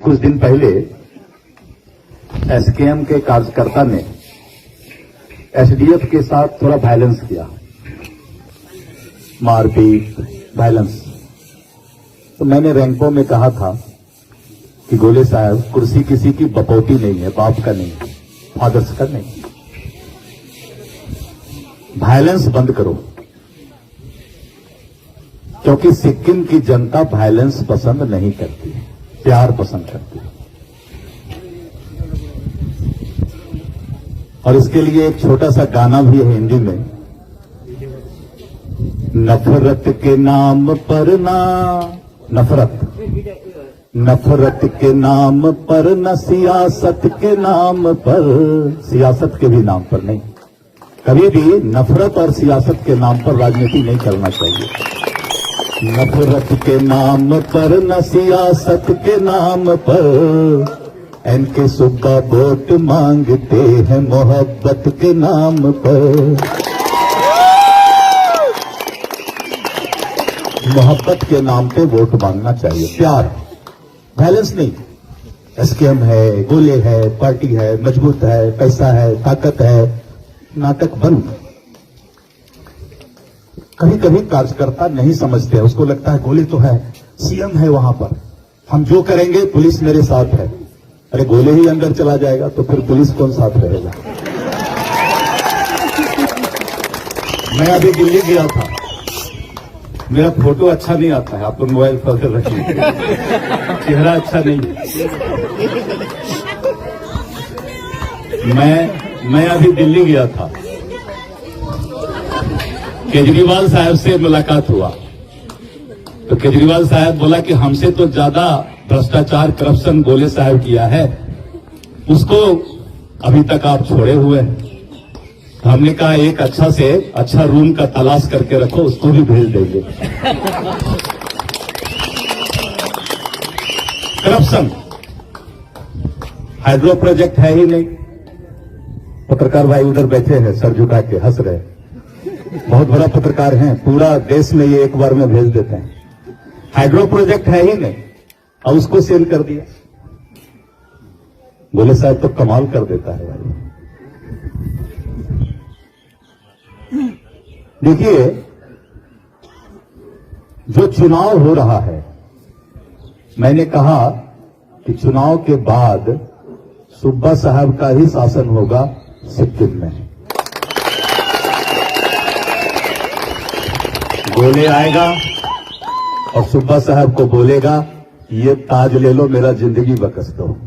कुछ दिन पहले एसकेएम के कार्यकर्ता ने एसडीएफ के साथ थोड़ा वायलेंस किया, मारपीट, वायलेंस। तो मैंने रैंकों में कहा था कि गोले साहब, कुर्सी किसी की बपौती नहीं है, बाप का नहीं है, फादर्स का नहीं। वायलेंस बंद करो, क्योंकि सिक्किम की जनता वायलेंस पसंद नहीं करती, प्यार पसंद करती है। और इसके लिए एक छोटा सा गाना भी है हिंदी में, नफरत के नाम पर ना, नफरत के नाम पर न सियासत के नाम पर, सियासत के भी नाम पर नहीं, कभी भी नफरत और सियासत के नाम पर राजनीति नहीं करना चाहिए। नफरत के नाम पर न सियासत के नाम पर, इनके सुब्बा वोट मांगते हैं मोहब्बत के नाम पर। मोहब्बत के नाम पे वोट मांगना चाहिए, प्यार, बैलेंस नहीं। एसकेएम है, गोले है, पार्टी है, मजबूत है, पैसा है, ताकत है, नाटक बंद। कभी कभी कार्यकर्ता नहीं समझते हैं, उसको लगता है गोले तो है, सीएम है वहां पर, हम जो करेंगे पुलिस मेरे साथ है। अरे गोले ही अंदर चला जाएगा तो फिर पुलिस कौन साथ रहेगा? मैं अभी दिल्ली गया था, मेरा फोटो अच्छा नहीं आता है, आप लोग मोबाइल पर रखिए, चेहरा अच्छा नहीं है। मैं अभी दिल्ली गया था, केजरीवाल साहब से मुलाकात हुआ, तो केजरीवाल साहब बोला कि हमसे तो ज्यादा भ्रष्टाचार, करप्शन गोले साहब किया है, उसको अभी तक आप छोड़े हुए हैं। तो हमने कहा एक अच्छा से अच्छा रूम का तलाश करके रखो, उसको भी भेज देंगे। करप्शन, हाइड्रो प्रोजेक्ट है ही नहीं। पत्रकार भाई उधर बैठे हैं, सर झुका के हंस रहे, बहुत बड़ा पत्रकार हैं, पूरा देश में ये एक बार में भेज देते हैं। हाइड्रो प्रोजेक्ट है ही नहीं और उसको सेल कर दिया। गोले साहब तो कमाल कर देता है भाई। देखिए, जो चुनाव हो रहा है, मैंने कहा कि चुनाव के बाद सुब्बा साहब का ही शासन होगा सिक्किम में। गोले आएगा और सुब्बा साहब को बोलेगा ये ताज ले लो, मेरा जिंदगी बकस दो।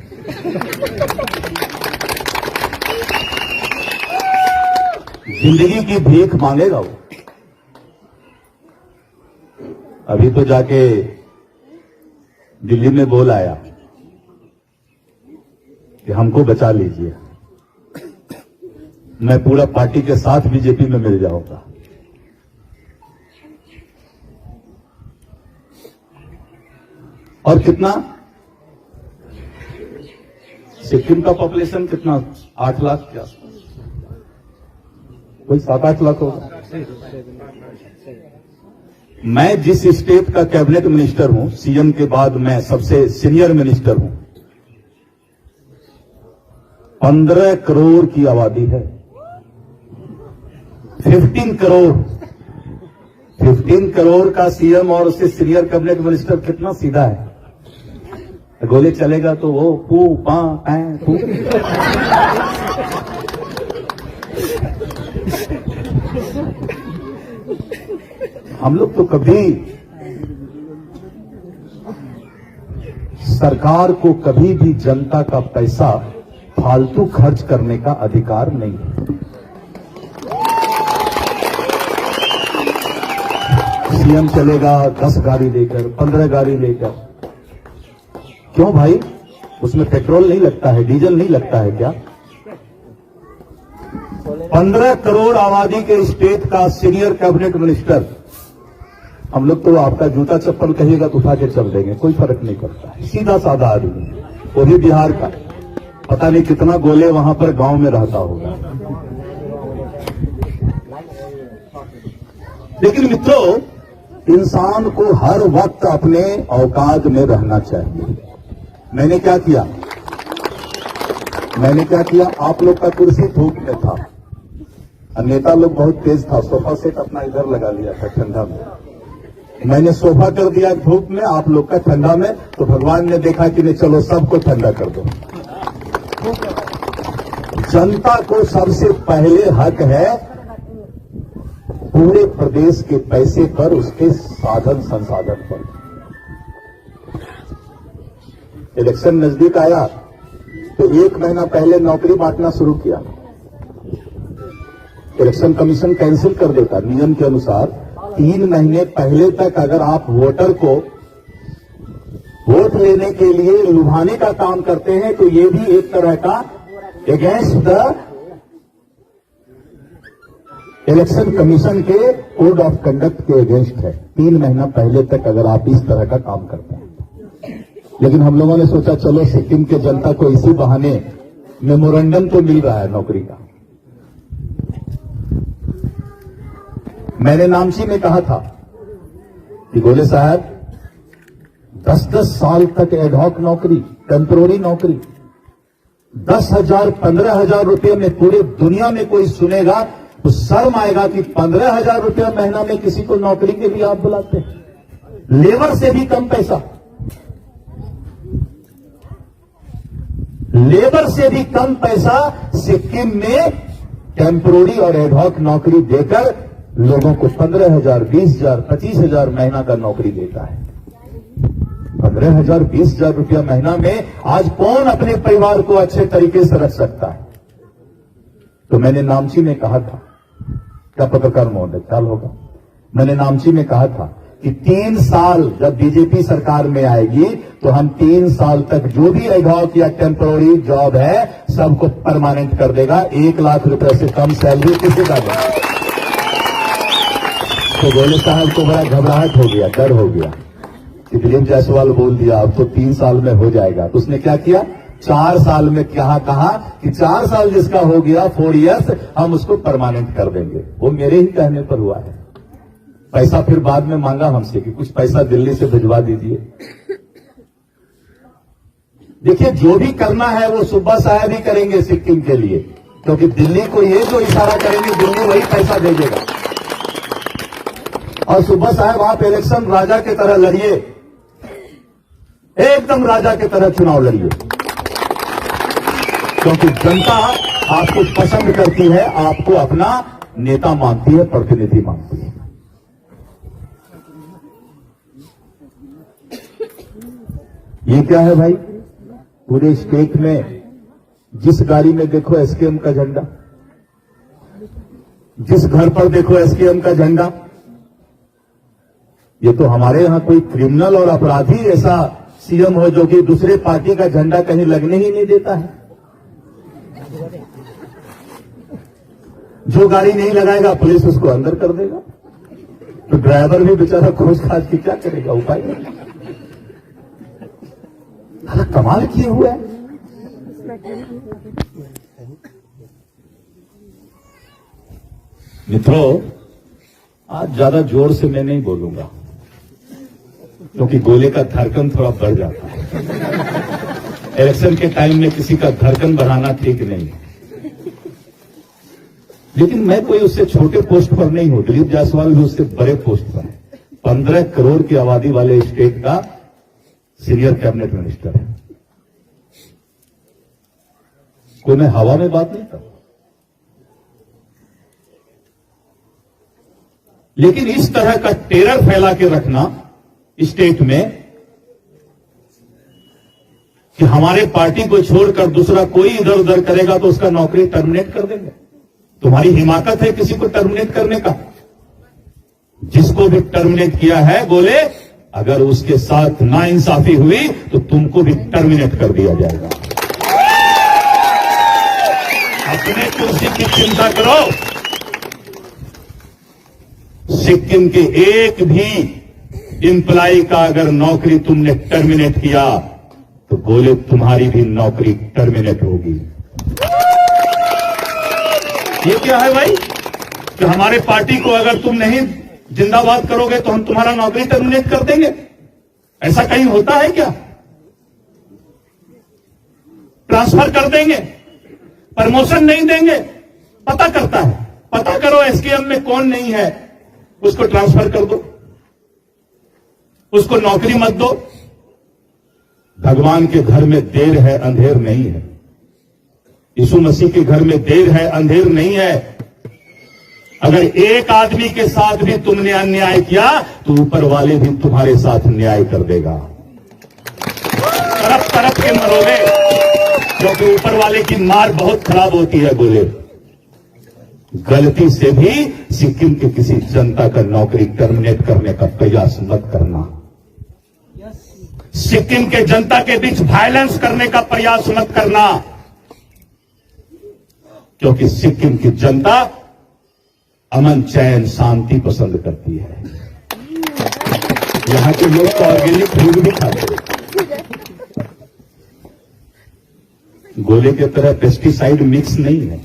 जिंदगी की भीख मांगेगा वो। अभी तो जाके दिल्ली में बोल आया कि हमको बचा लीजिए, मैं पूरा पार्टी के साथ बीजेपी में मिल जाऊंगा। और कितना, सिक्किम का पॉपुलेशन कितना, 8 लाख के आसपास, कोई 7-8 लाख होगा। मैं जिस स्टेट का कैबिनेट मिनिस्टर हूं, सीएम के बाद मैं सबसे सीनियर मिनिस्टर हूं, 15 करोड़ की आबादी है। 15 करोड़ का सीएम और उससे सीनियर कैबिनेट मिनिस्टर, कितना सीधा है। गोले चलेगा तो वो पू पा पू। हम लोग तो कभी सरकार को कभी भी जनता का पैसा फालतू खर्च करने का अधिकार नहीं है। सीएम चलेगा 10 गाड़ी लेकर, 15 गाड़ी लेकर, क्यों भाई? उसमें पेट्रोल नहीं लगता है, डीजल नहीं लगता है क्या? 15 करोड़ आबादी के स्टेट का सीनियर कैबिनेट मिनिस्टर, हम लोग तो आपका जूता चप्पल कहिएगा तो उठा के चल देंगे, कोई फर्क नहीं पड़ता है। सीधा साधा आदमी, वो भी बिहार का, पता नहीं कितना गोले वहां पर गांव में रहता होगा। लेकिन मित्रों, इंसान को हर वक्त अपने औकात में रहना चाहिए। मैंने क्या किया, आप लोग का कुर्सी धूप में था और नेता लोग बहुत तेज था, सोफा सेट अपना इधर लगा लिया था ठंडा में। मैंने सोफा कर दिया धूप में, आप लोग का ठंडा में, तो भगवान ने देखा कि नहीं चलो सबको ठंडा कर दो। जनता को सबसे पहले हक है पूरे प्रदेश के पैसे पर, उसके साधन संसाधन पर। इलेक्शन नजदीक आया तो 1 महीना पहले नौकरी बांटना शुरू किया। इलेक्शन कमीशन कैंसिल कर देता नियम के अनुसार। 3 महीने पहले तक अगर आप वोटर को वोट लेने के लिए लुभाने का काम करते हैं तो ये भी एक तरह का अगेंस्ट द इलेक्शन कमीशन के कोड ऑफ कंडक्ट के अगेंस्ट है। 3 महीना पहले तक अगर आप इस तरह का काम करते हैं। लेकिन हम लोगों ने सोचा चलो सिक्किम के जनता को इसी बहाने मेमोरेंडम तो मिल रहा है नौकरी का। मैंने नामची में कहा था कि गोले साहब 10-10 साल तक एडहॉक नौकरी, टेम्पररी नौकरी, 10,000 15,000 रुपये में पूरे दुनिया में कोई सुनेगा तो शर्म आएगा कि 15,000 रुपया महीना में किसी को नौकरी के लिए आप बुलाते हैं। लेबर से भी कम पैसा, लेबर से भी कम पैसा सिक्किम में टेम्पररी और एडहॉक नौकरी देकर लोगों को 15,000, 20,000, 25,000 महीना का नौकरी देता है। 15,000, 20,000 रुपया महीना में आज कौन अपने परिवार को अच्छे तरीके से रख सकता है। तो मैंने नामची में कहा था, क्या पत्रकार महोदय ख्याल होगा, मैंने नामची में कहा था कि 3 साल जब बीजेपी सरकार में आएगी तो हम 3 साल तक जो भी एडहॉक या टेम्पररी जॉब है सबको परमानेंट कर देगा। 1 लाख रुपए से कम सैलरी किसी का नहीं। तो गोले साहब को बड़ा घबराहट हो गया, डर हो गया कि दिलीप जायसवाल बोल दिया अब तो 3 साल में हो जाएगा। तो उसने क्या किया, 4 साल में कहा कि 4 साल जिसका हो गया 4 इयर्स हम उसको परमानेंट कर देंगे। वो मेरे ही कहने पर हुआ है। पैसा फिर बाद में मांगा हमसे कि कुछ पैसा दिल्ली से भिजवा दीजिए। देखिए जो भी करना है वो सुब्बा साहब ही करेंगे सिक्किम के लिए, क्योंकि दिल्ली को ये जो इशारा करेंगे दिल्ली वही पैसा भेजेगा। और सुब्बा साहब आप इलेक्शन राजा की तरह लड़िए, एकदम राजा की तरह चुनाव लड़िए, क्योंकि जनता आपको पसंद करती है, आपको अपना नेता मानती है, प्रतिनिधि मानती है। ये क्या है भाई, पूरे स्टेट में जिस गाड़ी में देखो एसकेएम का झंडा, जिस घर पर देखो एसकेएम का झंडा। ये तो हमारे यहां कोई क्रिमिनल और अपराधी ऐसा सीएम हो जो कि दूसरे पार्टी का झंडा कहीं लगने ही नहीं देता है। जो गाड़ी नहीं लगाएगा पुलिस उसको अंदर कर देगा, तो ड्राइवर भी बेचारा खोज खाज की क्या करेगा, उपाय नहीं। कमाल किए हुए है। मित्रों आज ज्यादा जोर से मैं नहीं बोलूंगा क्योंकि गोले का धड़कन थोड़ा बढ़ जाता है। इलेक्शन के टाइम में किसी का धड़कन बढ़ाना ठीक नहीं है। लेकिन मैं कोई उससे छोटे पोस्ट पर नहीं हूं, दिलीप जायसवाल भी उससे बड़े पोस्ट पर है। 15 करोड़ की आबादी वाले स्टेट का सीनियर कैबिनेट मिनिस्टर है। कोई मैं हवा में बात नहीं करता, लेकिन इस तरह का टेरर फैला के रखना स्टेट में कि हमारे पार्टी को छोड़कर दूसरा कोई इधर उधर करेगा तो उसका नौकरी टर्मिनेट कर देंगे। तुम्हारी हिमाकत है किसी को टर्मिनेट करने का? जिसको भी टर्मिनेट किया है बोले अगर उसके साथ नाइंसाफी हुई तो तुमको भी टर्मिनेट कर दिया जाएगा। अपने कुर्सी की चिंता करो। सिक्किम के एक भी एम्प्लॉय का अगर नौकरी तुमने टर्मिनेट किया तो बोले तुम्हारी भी नौकरी टर्मिनेट होगी। ये क्या है भाई कि हमारे पार्टी को अगर तुम नहीं जिंदाबाद करोगे तो हम तुम्हारा नौकरी टर्मिनेट कर देंगे? ऐसा कहीं होता है क्या? ट्रांसफर कर देंगे, प्रमोशन नहीं देंगे। पता करता है, पता करो एसकेएम में कौन नहीं है, उसको ट्रांसफर कर दो, उसको नौकरी मत दो। भगवान के घर में देर है, अंधेर नहीं है। यीशु मसीह के घर में देर है, अंधेर नहीं है। अगर एक आदमी के साथ भी तुमने अन्याय किया तो ऊपर वाले भी तुम्हारे साथ न्याय कर देगा। तरफ तरफ के मरोगे, क्योंकि ऊपर वाले की मार बहुत खराब होती है। बोले गलती से भी सिक्किम के किसी जनता का नौकरी टर्मिनेट करने का प्रयास मत करना। सिक्किम के जनता के बीच वायलेंस करने का प्रयास मत करना, क्योंकि सिक्किम की जनता अमन, चैन, शांति पसंद करती है। यहां के लोग तो ऑर्गेनिक फूड भी खाते हैं, गोले की तरह पेस्टिसाइड मिक्स नहीं है।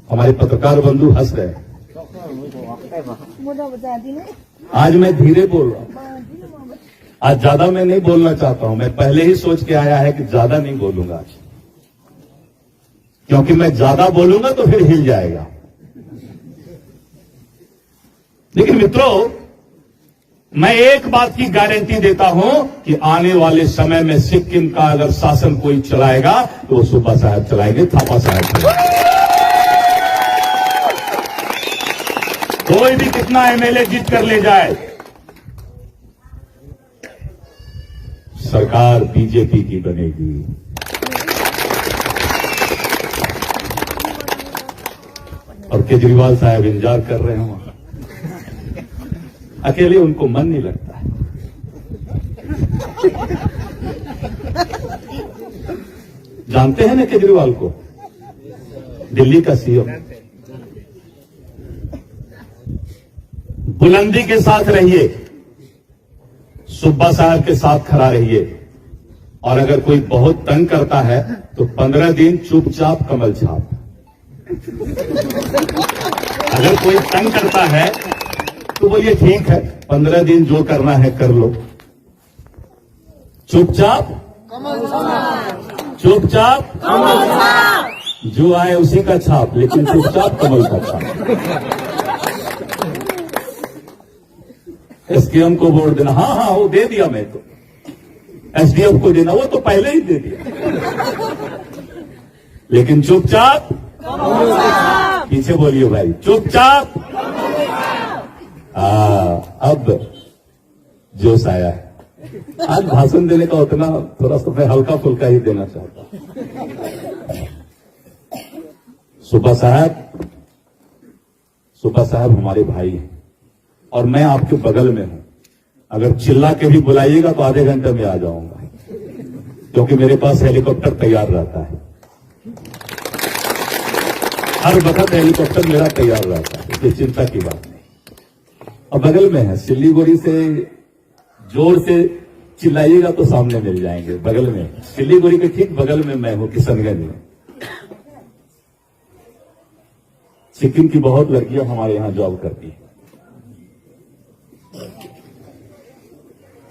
हमारे पत्रकार बंधु हंस रहे हैं। आज मैं धीरे बोल रहा हूं, आज ज्यादा मैं नहीं बोलना चाहता हूं। मैं पहले ही सोच के आया है कि ज्यादा नहीं बोलूंगा आज, क्योंकि मैं ज्यादा बोलूंगा तो फिर हिल जाएगा। लेकिन मित्रों, मैं एक बात की गारंटी देता हूं कि आने वाले समय में सिक्किम का अगर शासन कोई चलाएगा तो वो सुब्बा साहब चलाएंगे, थापा साहब चलाएंगे। कोई भी कितना एमएलए जीत कर ले जाए, सरकार बीजेपी की बनेगी। और केजरीवाल साहब इंतजार कर रहे हैं वहां, अकेले उनको मन नहीं लगता है। जानते हैं ना केजरीवाल को, दिल्ली का सीएम। बुलंदी के साथ रहिए, सुब्बा साहब के साथ खड़ा रहिए। और अगर कोई बहुत तंग करता है तो 15 दिन चुपचाप कमल छाप। अगर कोई तंग करता है तो बोलिए ठीक है, 15 दिन जो करना है कर लो, चुपचाप चुपचाप जो आए उसी का छाप, लेकिन चुपचाप कमल का छाप। एसकेएम को वोट देना, हाँ वो दे दिया मैं तो। एसडीएफ को देना, वो तो पहले ही दे दिया। लेकिन चुपचाप, पीछे बोलिए भाई, चुपचाप। अब जोश आया है। आज भाषण देने का उतना थोड़ा सा मैं हल्का फुल्का ही देना चाहता हूं। सुब्बा साहब हमारे भाई हैं और मैं आपके बगल में हूं। अगर चिल्ला के भी बुलाइएगा तो आधे घंटे में आ जाऊंगा, क्योंकि मेरे पास हेलीकॉप्टर तैयार रहता है। हर वक्त हेलीकॉप्टर मेरा तैयार रहता है, इसलिए चिंता की बात नहीं। और बगल में है, सिल्लीगुड़ी से जोर से चिल्लाइएगा तो सामने मिल जाएंगे, बगल में। सिल्लीगुड़ी के ठीक बगल में मैं हूं, किशनगंज में। सिक्किम की बहुत लड़कियां हमारे यहां जॉब करती हैं।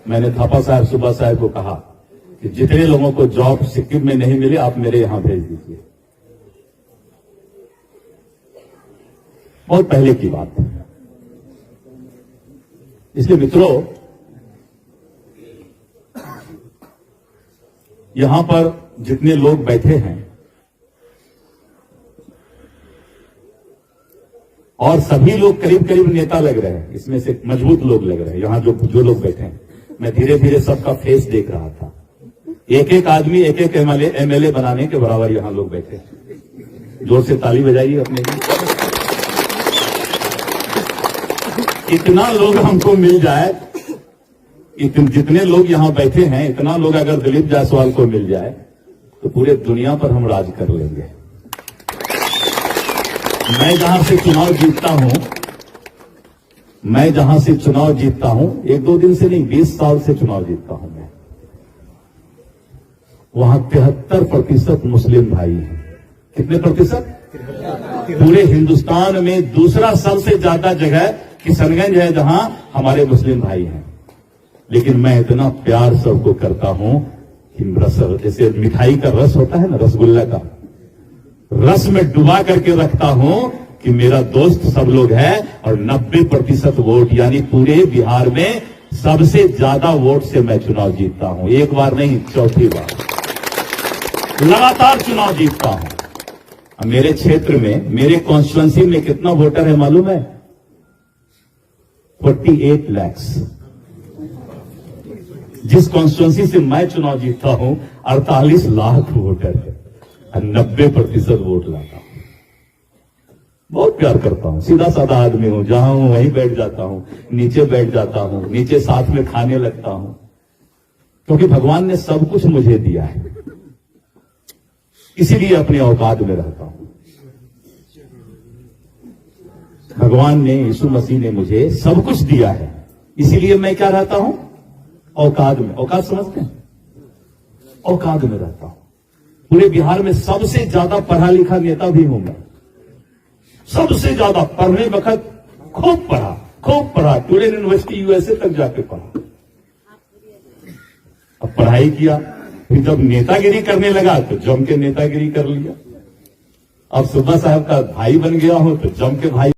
मैंने थापा साहब, सुब्बा साहब को कहा कि जितने लोगों को जॉब सिक्किम में नहीं मिले आप मेरे यहां भेज दीजिए। बहुत पहले की बात है। इसलिए मित्रों, यहां पर जितने लोग बैठे हैं और सभी लोग करीब करीब नेता लग रहे हैं, इसमें से मजबूत लोग लग रहे हैं। यहां जो लोग बैठे हैं, मैं धीरे धीरे सबका फेस देख रहा था। एक एक आदमी एक एक एमएलए बनाने के बराबर यहां लोग बैठे हैं। जोर से ताली बजाइए अपने लिए। इतना लोग हमको मिल जाए, जितने लोग यहां बैठे हैं, इतना लोग अगर दिलीप जायसवाल को मिल जाए तो पूरे दुनिया पर हम राज कर लेंगे। मैं जहां से चुनाव जीतता हूं, एक दो दिन से नहीं, 20 साल से चुनाव जीतता हूं मैं। वहां 73% मुस्लिम भाई हैं। कितने प्रतिशत? पूरे हिंदुस्तान में दूसरा सबसे ज्यादा जगह किशनगंज है जहां हमारे मुस्लिम भाई हैं। लेकिन मैं इतना प्यार सबको करता हूं कि रस, जैसे मिठाई का रस होता है ना, रसगुल्ला का रस में डुबा करके रखता हूं कि मेरा दोस्त सब लोग है, और 90% वोट यानी पूरे बिहार में सबसे ज्यादा वोट से मैं चुनाव जीतता हूं। एक बार नहीं, चौथी बार लगातार चुनाव जीतता हूं। अब मेरे क्षेत्र में, मेरे कॉन्स्टिट्यूंसी में कितना वोटर है मालूम है? 48 लाख। जिस कॉन्स्टिट्यूंसी से मैं चुनाव जीतता हूं 48 लाख वोटर है और 90% वोट लाता हूं। बहुत प्यार करता हूं, सीधा साधा आदमी हूं, जहां हूं वहीं बैठ जाता हूं, नीचे बैठ जाता हूं, नीचे साथ में खाने लगता हूं, क्योंकि भगवान ने सब कुछ मुझे दिया है, इसीलिए अपने औकात में रहता हूं। भगवान ने, यीशु मसीह ने मुझे सब कुछ दिया है, इसीलिए मैं क्या रहता हूं? औकात में। औकात समझते हैं? औकात में रहता हूं। पूरे बिहार में सबसे ज्यादा पढ़ा लिखा नेता भी हूं मैं, सबसे ज्यादा पढ़ने वक्त खूब पढ़ा, टूरेन यूनिवर्सिटी यूएसए तक जाके पढ़ा। अब पढ़ाई किया, फिर जब नेतागिरी करने लगा तो जम के नेतागिरी कर लिया। अब सुब्बा साहब का भाई बन गया हूं तो जम के भाई